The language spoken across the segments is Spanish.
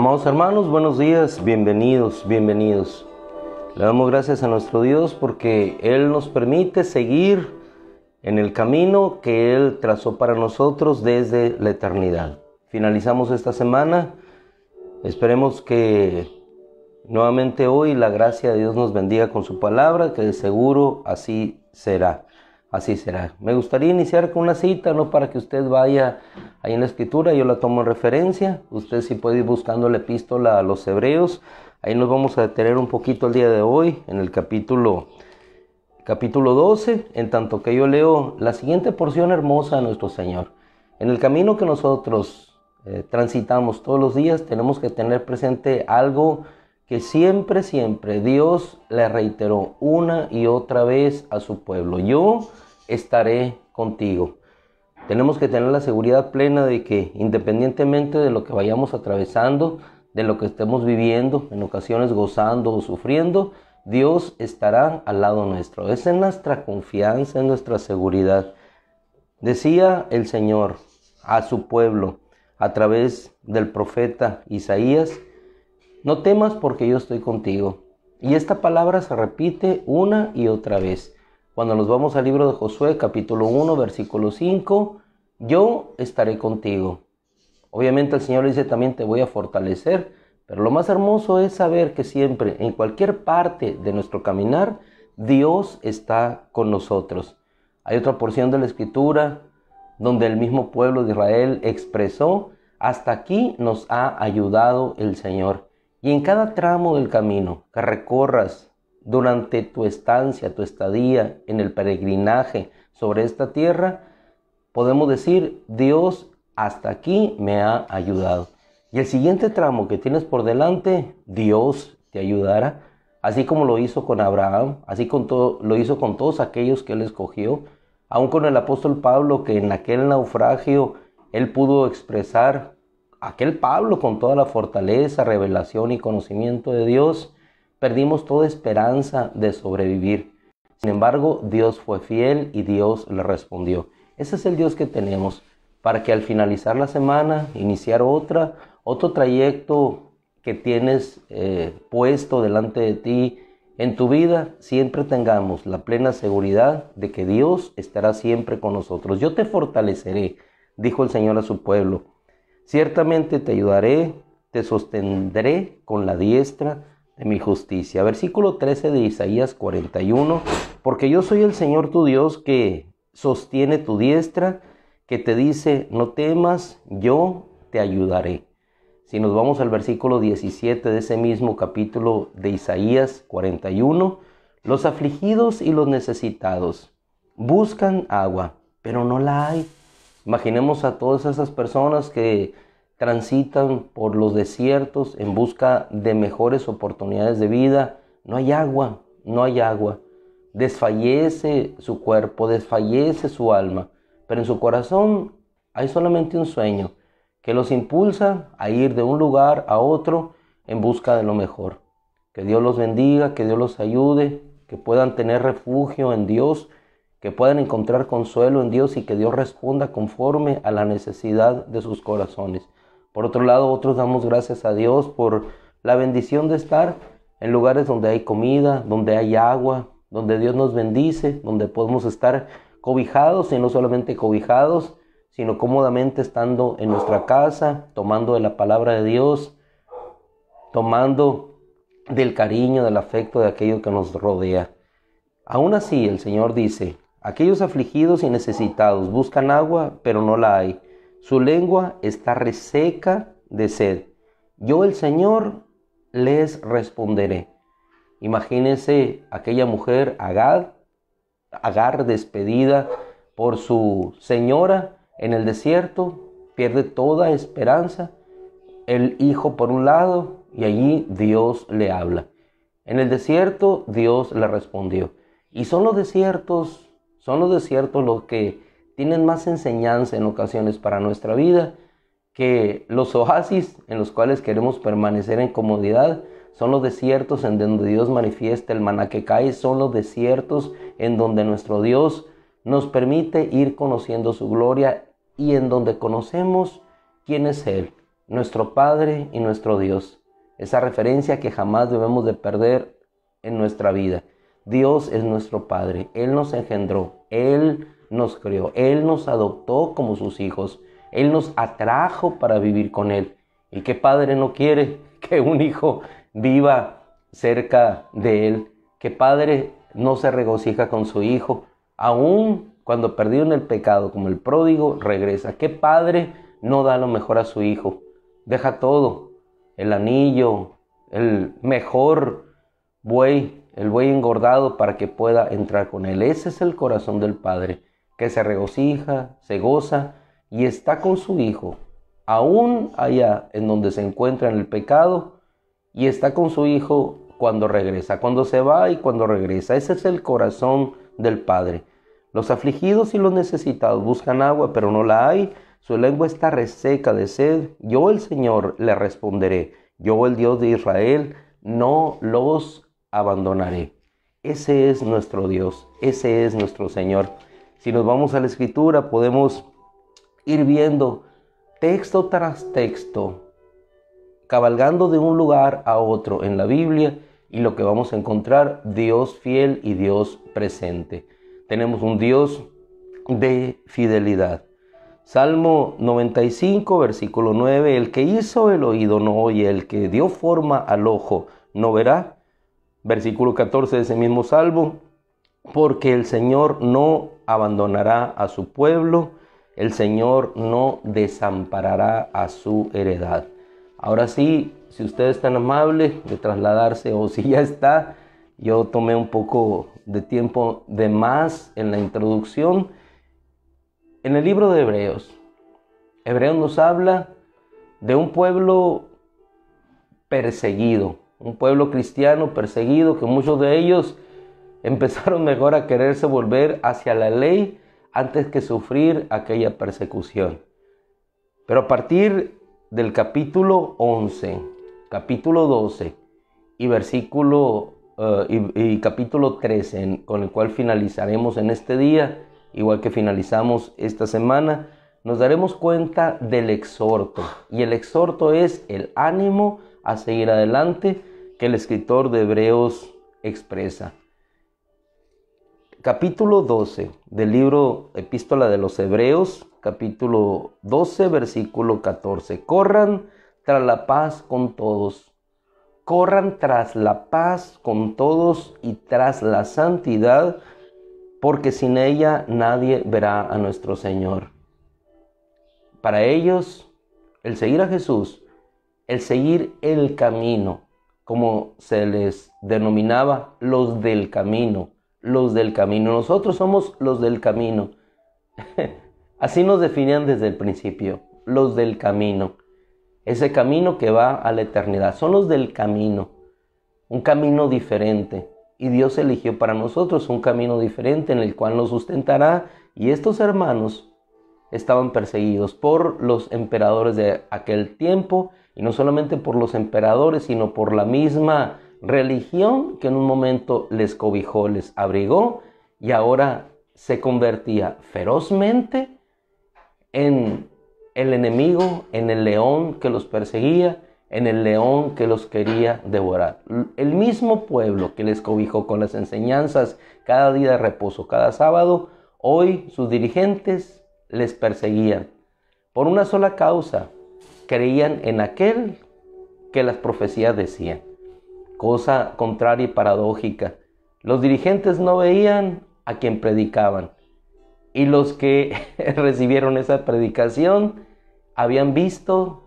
Amados hermanos, buenos días, bienvenidos. Le damos gracias a nuestro Dios porque Él nos permite seguir en el camino que Él trazó para nosotros desde la eternidad. Finalizamos esta semana. Esperemos que nuevamente hoy la gracia de Dios nos bendiga con su palabra, que de seguro así será. Así será. Me gustaría iniciar con una cita, no para que usted vaya ahí en la escritura, yo la tomo en referencia. Usted sí puede ir buscando la epístola a los Hebreos. Ahí nos vamos a detener un poquito el día de hoy, en el capítulo 12, en tanto que yo leo la siguiente porción hermosa de nuestro Señor. En el camino que nosotros transitamos todos los días, tenemos que tener presente algo que siempre Dios le reiteró una y otra vez a su pueblo: yo estaré contigo. Tenemos que tener la seguridad plena de que independientemente de lo que vayamos atravesando, de lo que estemos viviendo, en ocasiones gozando o sufriendo, Dios estará al lado nuestro. Esa es nuestra confianza, es nuestra seguridad. Decía el Señor a su pueblo a través del profeta Isaías: no temas porque yo estoy contigo. Y esta palabra se repite una y otra vez. Cuando nos vamos al libro de Josué, capítulo 1, versículo 5, yo estaré contigo. Obviamente el Señor dice también: te voy a fortalecer. Pero lo más hermoso es saber que siempre, en cualquier parte de nuestro caminar, Dios está con nosotros. Hay otra porción de la Escritura donde el mismo pueblo de Israel expresó: hasta aquí nos ha ayudado el Señor. Y en cada tramo del camino que recorras durante tu estancia, tu estadía en el peregrinaje sobre esta tierra, podemos decir: Dios hasta aquí me ha ayudado. Y el siguiente tramo que tienes por delante, Dios te ayudará, así como lo hizo con Abraham, lo hizo con todos aquellos que Él escogió, aún con el apóstol Pablo, que en aquel naufragio él pudo expresar. Aquel Pablo, con toda la fortaleza, revelación y conocimiento de Dios, perdimos toda esperanza de sobrevivir. Sin embargo, Dios fue fiel y Dios le respondió. Ese es el Dios que tenemos, para que al finalizar la semana, iniciar otro trayecto que tienes puesto delante de ti en tu vida, siempre tengamos la plena seguridad de que Dios estará siempre con nosotros. Yo te fortaleceré, dijo el Señor a su pueblo. Ciertamente te ayudaré, te sostendré con la diestra de mi justicia. Versículo 13 de Isaías 41. Porque yo soy el Señor tu Dios, que sostiene tu diestra, que te dice: no temas, yo te ayudaré. Si nos vamos al versículo 17 de ese mismo capítulo de Isaías 41, los afligidos y los necesitados buscan agua, pero no la hay. Imaginemos a todas esas personas que transitan por los desiertos en busca de mejores oportunidades de vida. No hay agua. Desfallece su cuerpo, desfallece su alma, pero en su corazón hay solamente un sueño que los impulsa a ir de un lugar a otro en busca de lo mejor. Que Dios los bendiga, que Dios los ayude, que puedan tener refugio en Dios, que puedan encontrar consuelo en Dios y que Dios responda conforme a la necesidad de sus corazones. Por otro lado, otros damos gracias a Dios por la bendición de estar en lugares donde hay comida, donde hay agua, donde Dios nos bendice, donde podemos estar cobijados, y no solamente cobijados, sino cómodamente estando en nuestra casa, tomando de la palabra de Dios, tomando del cariño, del afecto de aquello que nos rodea. Aún así, el Señor dice: aquellos afligidos y necesitados buscan agua, pero no la hay. Su lengua está reseca de sed. Yo, el Señor, les responderé. Imagínense aquella mujer, Agar, despedida por su señora en el desierto, pierde toda esperanza. El hijo por un lado, y allí Dios le habla. En el desierto Dios le respondió. Y son los desiertos los que tienen más enseñanza en ocasiones para nuestra vida que los oasis en los cuales queremos permanecer en comodidad. Son los desiertos en donde Dios manifiesta el maná que cae. Son los desiertos en donde nuestro Dios nos permite ir conociendo su gloria y en donde conocemos quién es Él. nuestro Padre y nuestro Dios. Esa referencia que jamás debemos de perder en nuestra vida. Dios es nuestro Padre, Él nos engendró, Él nos creó, Él nos adoptó como sus hijos, Él nos atrajo para vivir con Él. ¿Y qué padre no quiere que un hijo viva cerca de Él? ¿Qué padre no se regocija con su hijo? Aún cuando perdió en el pecado, como el pródigo, regresa. ¿Qué padre no da lo mejor a su hijo? Deja todo, el anillo, el mejor buey, el buey engordado para que pueda entrar con Él. Ese es el corazón del Padre, que se regocija, se goza y está con su hijo, aún allá en donde se encuentra en el pecado, y está con su hijo cuando regresa, cuando se va y cuando regresa. Ese es el corazón del Padre. Los afligidos y los necesitados buscan agua, pero no la hay. Su lengua está reseca de sed. Yo, el Señor, le responderé. Yo, el Dios de Israel, no los abandonaré. Ese es nuestro Dios, ese es nuestro Señor. Si nos vamos a la Escritura, podemos ir viendo texto tras texto, cabalgando de un lugar a otro en la Biblia, y lo que vamos a encontrar: Dios fiel y Dios presente. Tenemos un Dios de fidelidad. Salmo 95, versículo 9, el que hizo el oído no oye, el que dio forma al ojo no verá. Versículo 14 de ese mismo Salmo, porque el Señor no abandonará a su pueblo, el Señor no desamparará a su heredad. Ahora sí, si usted es tan amable de trasladarse, o si ya está, yo tomé un poco de tiempo de más en la introducción. En el libro de Hebreos nos habla de un pueblo perseguido, un pueblo cristiano perseguido, que muchos de ellos empezaron mejor a quererse volver hacia la ley antes que sufrir aquella persecución. Pero a partir del capítulo 11, capítulo 12 y versículo y capítulo 13, con el cual finalizaremos en este día, igual que finalizamos esta semana, nos daremos cuenta del exhorto. Y el exhorto es el ánimo a seguir adelante que el escritor de Hebreos expresa. Capítulo 12 del libro Epístola de los Hebreos, capítulo 12, versículo 14. Corran tras la paz con todos. Corran tras la paz con todos y tras la santidad, porque sin ella nadie verá a nuestro Señor. Para ellos, el seguir a Jesús, el seguir el camino, como se les denominaba, los del camino, los del camino. Nosotros somos los del camino. Así nos definían desde el principio, los del camino. Ese camino que va a la eternidad. Son los del camino, un camino diferente. Y Dios eligió para nosotros un camino diferente en el cual nos sustentará. Y estos hermanos estaban perseguidos por los emperadores de aquel tiempo, y no solamente por los emperadores, sino por la misma religión que en un momento les cobijó, les abrigó, y ahora se convertía ferozmente en el enemigo, en el león que los perseguía, en el león que los quería devorar. El mismo pueblo que les cobijó con las enseñanzas cada día de reposo, cada sábado, hoy sus dirigentes les perseguían por una sola causa: creían en aquel que las profecías decían. Cosa contraria y paradójica. Los dirigentes no veían a quien predicaban, y los que recibieron esa predicación habían visto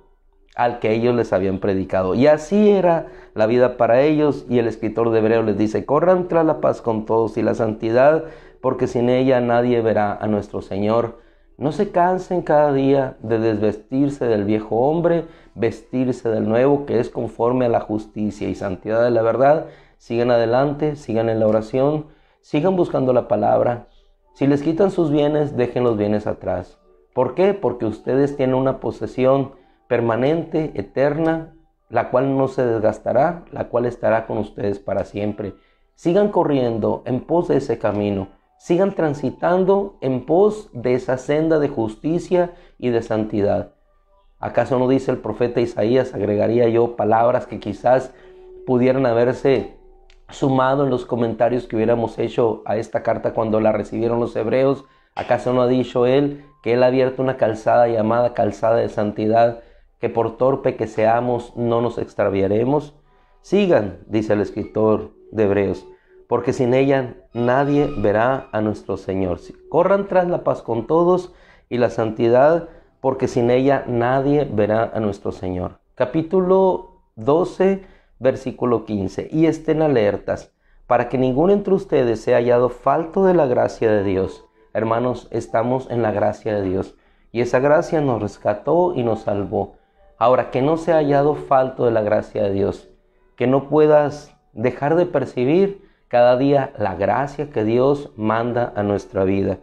al que ellos les habían predicado. Y así era la vida para ellos. Y el escritor de Hebreos les dice: corran tras la paz con todos y la santidad, porque sin ella nadie verá a nuestro Señor. No se cansen cada día de desvestirse del viejo hombre, vestirse del nuevo, que es conforme a la justicia y santidad de la verdad. Sigan adelante, sigan en la oración, sigan buscando la palabra. Si les quitan sus bienes, dejen los bienes atrás. ¿Por qué? Porque ustedes tienen una posesión permanente, eterna, la cual no se desgastará, la cual estará con ustedes para siempre. Sigan corriendo en pos de ese camino. Sigan transitando en pos de esa senda de justicia y de santidad. ¿Acaso no dice el profeta Isaías? Agregaría yo palabras que quizás pudieran haberse sumado en los comentarios que hubiéramos hecho a esta carta cuando la recibieron los hebreos. ¿Acaso no ha dicho él que él ha abierto una calzada llamada calzada de santidad, que por torpe que seamos no nos extraviaremos? Sigan, dice el escritor de Hebreos, porque sin ella nadie verá a nuestro Señor. Corran tras la paz con todos y la santidad, porque sin ella nadie verá a nuestro Señor. Capítulo 12, versículo 15. Y estén alertas, para que ninguno entre ustedes sea hallado falto de la gracia de Dios. Hermanos, estamos en la gracia de Dios, y esa gracia nos rescató y nos salvó. Ahora, que no sea hallado falto de la gracia de Dios, que no puedas dejar de percibir cada día la gracia que Dios manda a nuestra vida.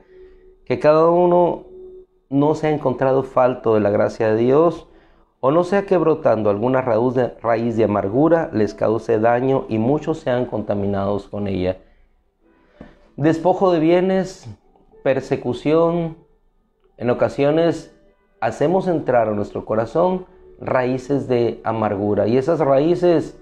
Que cada uno no sea encontrado falto de la gracia de Dios, o no sea que brotando alguna raíz de amargura les cause daño y muchos sean contaminados con ella. Despojo de bienes, persecución, en ocasiones hacemos entrar a nuestro corazón raíces de amargura, y esas raíces,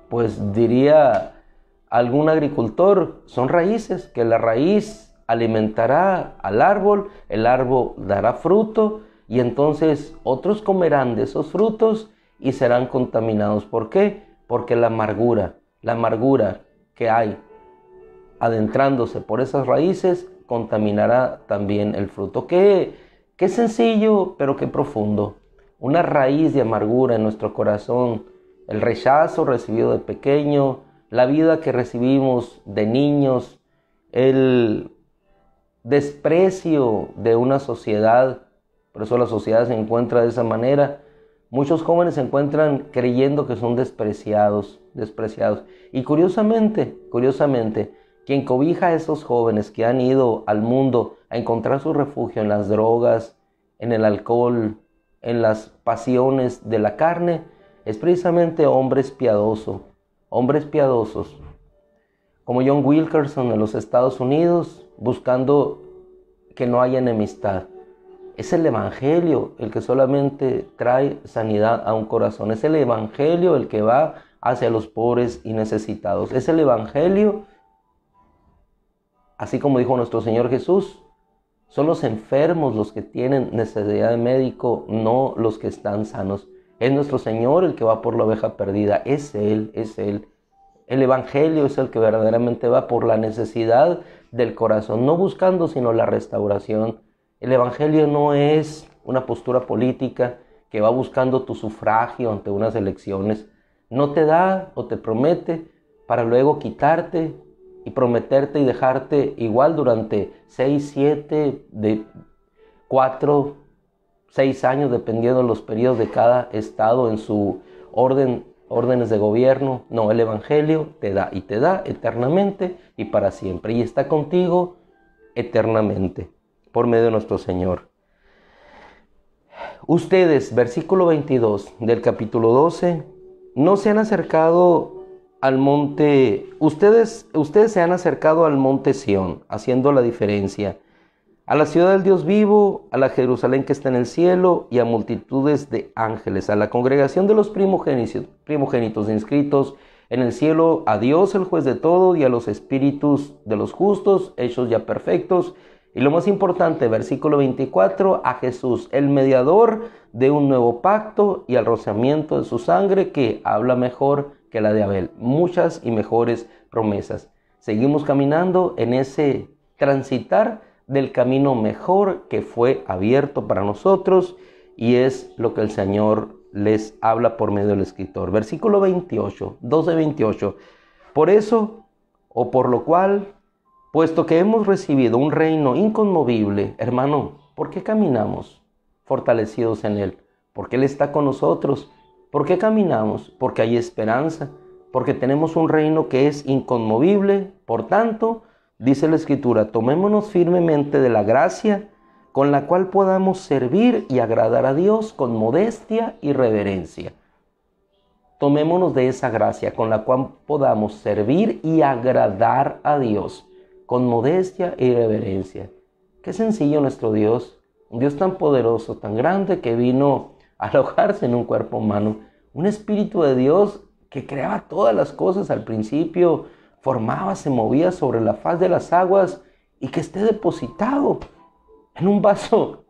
pues diría algún agricultor, son raíces que la raíz alimentará al árbol, el árbol dará fruto y entonces otros comerán de esos frutos y serán contaminados. ¿Por qué? Porque la amargura que hay adentrándose por esas raíces contaminará también el fruto. Qué sencillo, pero qué profundo. Una raíz de amargura en nuestro corazón, el rechazo recibido de pequeño, la vida que recibimos de niños, el desprecio de una sociedad. Por eso la sociedad se encuentra de esa manera. Muchos jóvenes se encuentran creyendo que son despreciados. Y curiosamente, quien cobija a esos jóvenes que han ido al mundo a encontrar su refugio en las drogas, en el alcohol, en las pasiones de la carne, es precisamente hombres piadosos, como John Wilkerson en los Estados Unidos, buscando que no haya enemistad. Es el Evangelio el que solamente trae sanidad a un corazón. Es el Evangelio el que va hacia los pobres y necesitados. Es el Evangelio, así como dijo nuestro Señor Jesús, son los enfermos los que tienen necesidad de médico, no los que están sanos. Es nuestro Señor el que va por la oveja perdida. Es Él. El Evangelio es el que verdaderamente va por la necesidad del corazón, no buscando sino la restauración. El Evangelio no es una postura política que va buscando tu sufragio ante unas elecciones. No te da o te promete para luego quitarte y prometerte y dejarte igual durante 6, 7, 4, 6 años, dependiendo de los periodos de cada estado en su órdenes de gobierno. No, el Evangelio te da eternamente y para siempre, y está contigo eternamente por medio de nuestro Señor. Ustedes, versículo 22 del capítulo 12, no se han acercado al monte, ustedes se han acercado al monte Sión, haciendo la diferencia, a la ciudad del Dios vivo, a la Jerusalén que está en el cielo y a multitudes de ángeles, a la congregación de los primogénitos inscritos en el cielo, a Dios el juez de todo y a los espíritus de los justos hechos ya perfectos. Y lo más importante, versículo 24, a Jesús, el mediador de un nuevo pacto y al rociamiento de su sangre, que habla mejor que la de Abel. Muchas y mejores promesas. Seguimos caminando en ese transitar del camino mejor que fue abierto para nosotros, y es lo que el Señor les habla por medio del escritor. Versículo 28, 12-28. Por eso, o por lo cual, puesto que hemos recibido un reino inconmovible, hermano, ¿por qué caminamos fortalecidos en Él? Porque Él está con nosotros. ¿Por qué caminamos? Porque hay esperanza, porque tenemos un reino que es inconmovible. Por tanto, dice la Escritura, tomémonos firmemente de la gracia con la cual podamos servir y agradar a Dios con modestia y reverencia. Tomémonos de esa gracia con la cual podamos servir y agradar a Dios con modestia y reverencia. Qué sencillo nuestro Dios, un Dios tan poderoso, tan grande, que vino alojarse en un cuerpo humano. Un Espíritu de Dios que creaba todas las cosas al principio, formaba, se movía sobre la faz de las aguas y que esté depositado en un vaso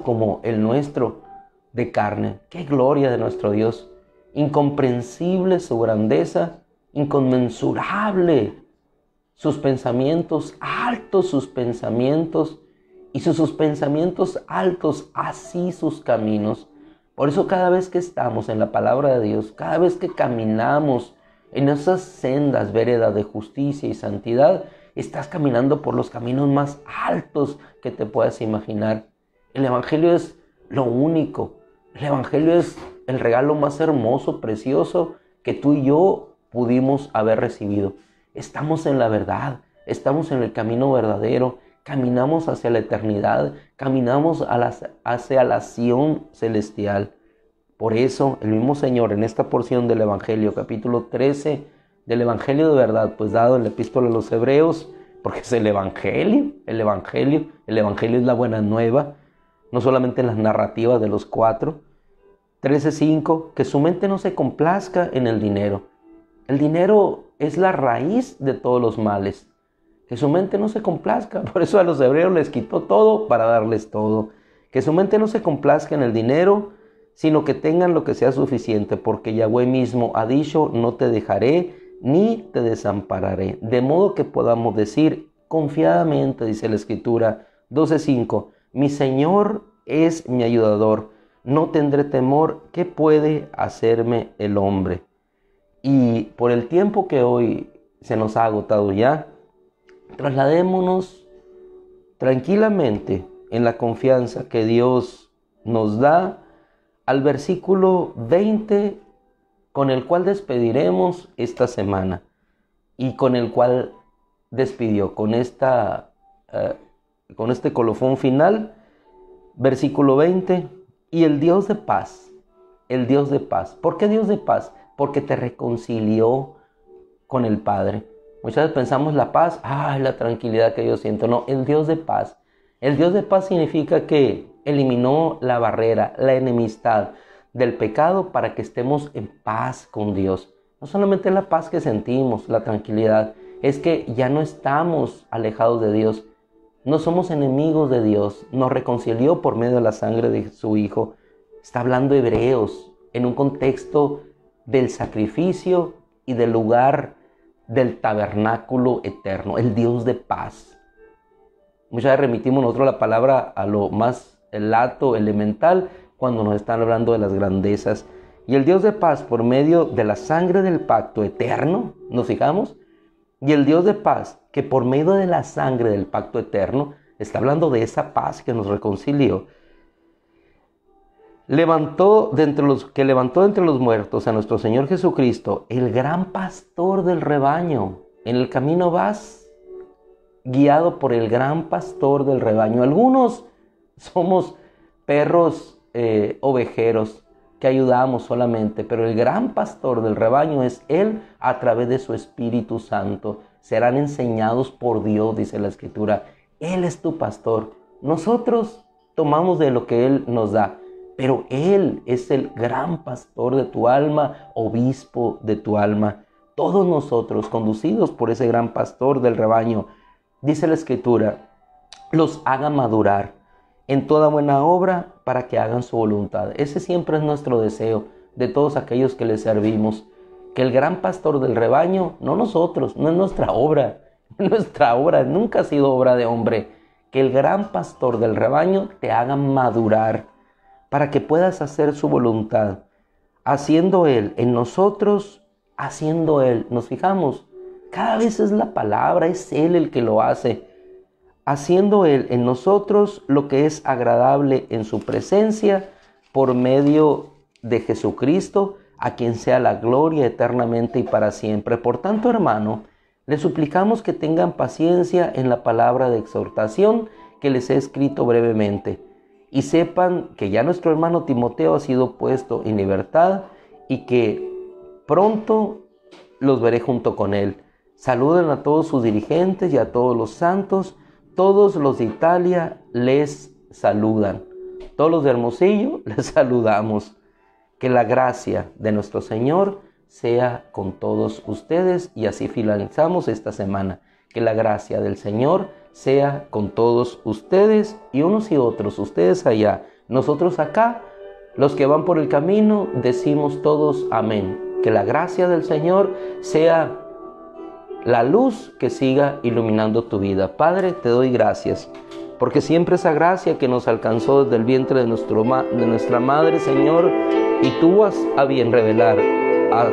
como el nuestro de carne. ¡Qué gloria de nuestro Dios! Incomprensible su grandeza, inconmensurable sus pensamientos, altos sus pensamientos, y sus pensamientos altos, así sus caminos. Por eso cada vez que estamos en la palabra de Dios, cada vez que caminamos en esas sendas, veredas de justicia y santidad, estás caminando por los caminos más altos que te puedas imaginar. El Evangelio es lo único. El Evangelio es el regalo más hermoso, precioso que tú y yo pudimos haber recibido. Estamos en la verdad, estamos en el camino verdadero, caminamos hacia la eternidad, caminamos hacia la Sión celestial. Por eso el mismo Señor en esta porción del Evangelio, capítulo 13 del Evangelio de verdad, pues dado en la epístola a los Hebreos, porque es el Evangelio es la buena nueva, no solamente en las narrativas de los 4. 13:5, que su mente no se complazca en el dinero. El dinero es la raíz de todos los males. Que su mente no se complazca. Por eso a los hebreos les quitó todo para darles todo. Que su mente no se complazca en el dinero, sino que tengan lo que sea suficiente, porque Yahweh mismo ha dicho, no te dejaré ni te desampararé. De modo que podamos decir confiadamente, dice la Escritura 12:5, mi Señor es mi ayudador, no tendré temor. ¿Qué puede hacerme el hombre? Y por el tiempo que hoy se nos ha agotado ya, trasladémonos tranquilamente en la confianza que Dios nos da al versículo 20, con el cual despediremos esta semana y con el cual despidió, con este colofón final, versículo 20, y el Dios de paz. ¿Por qué Dios de paz? Porque te reconcilió con el Padre. Muchas veces pensamos la paz, la tranquilidad que yo siento. No, el Dios de paz. El Dios de paz significa que eliminó la barrera, la enemistad del pecado para que estemos en paz con Dios. No solamente la paz que sentimos, la tranquilidad, es que ya no estamos alejados de Dios. No somos enemigos de Dios. Nos reconcilió por medio de la sangre de su Hijo. Está hablando Hebreos en un contexto del sacrificio y del lugar del tabernáculo eterno, el Dios de paz. Muchas veces remitimos nosotros la palabra a lo más lato, elemental, cuando nos están hablando de las grandezas. Y el Dios de paz por medio de la sangre del pacto eterno, ¿nos fijamos? Y el Dios de paz que por medio de la sangre del pacto eterno, está hablando de esa paz que nos reconcilió, levantó de entre los muertos a nuestro Señor Jesucristo, el gran pastor del rebaño. En el camino vas guiado por el gran pastor del rebaño. Algunos somos perros ovejeros que ayudamos solamente, pero el gran pastor del rebaño es Él a través de su Espíritu Santo. Serán enseñados por Dios, dice la Escritura. Él es tu pastor. Nosotros tomamos de lo que Él nos da, pero Él es el gran pastor de tu alma, obispo de tu alma. Todos nosotros, conducidos por ese gran pastor del rebaño, dice la Escritura, los haga madurar en toda buena obra para que hagan su voluntad. Ese siempre es nuestro deseo de todos aquellos que le servimos. Que el gran pastor del rebaño, no nosotros, no es nuestra obra. Nuestra obra nunca ha sido obra de hombre. Que el gran pastor del rebaño te haga madurar para que puedas hacer su voluntad. Haciendo Él en nosotros, haciendo Él. Nos fijamos, cada vez es la palabra, es Él el que lo hace. Haciendo Él en nosotros lo que es agradable en su presencia por medio de Jesucristo, a quien sea la gloria eternamente y para siempre. Por tanto, hermano, les suplicamos que tengan paciencia en la palabra de exhortación que les he escrito brevemente, y sepan que ya nuestro hermano Timoteo ha sido puesto en libertad y que pronto los veré junto con él. Saluden a todos sus dirigentes y a todos los santos. Todos los de Italia les saludan. Todos los de Hermosillo les saludamos. Que la gracia de nuestro Señor sea con todos ustedes y así finalizamos esta semana. Que la gracia del Señor sea con todos ustedes y unos y otros, ustedes allá, nosotros acá, los que van por el camino, decimos todos amén. Que la gracia del Señor sea la luz que siga iluminando tu vida. Padre, te doy gracias, porque siempre esa gracia que nos alcanzó desde el vientre de nuestra madre, Señor, y tú vas a bien revelar a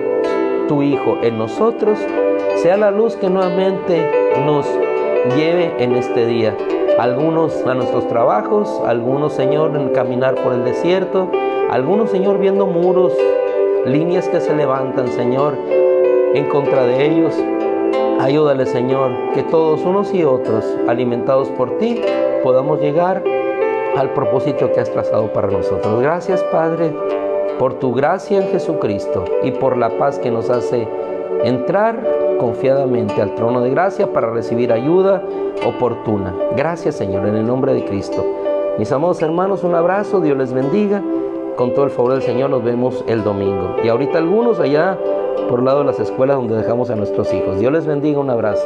tu Hijo en nosotros, sea la luz que nuevamente nos lleve en este día. Algunos a nuestros trabajos, algunos, Señor, en caminar por el desierto, algunos, Señor, viendo muros, líneas que se levantan, Señor, en contra de ellos. Ayúdale, Señor, que todos unos y otros, alimentados por ti, podamos llegar al propósito que has trazado para nosotros. Gracias, Padre, por tu gracia en Jesucristo y por la paz que nos hace entrar confiadamente al trono de gracia para recibir ayuda oportuna. Gracias, Señor, en el nombre de Cristo. Mis amados hermanos, un abrazo, Dios les bendiga. Con todo el favor del Señor nos vemos el domingo. Y ahorita algunos allá por el lado de las escuelas donde dejamos a nuestros hijos. Dios les bendiga, un abrazo.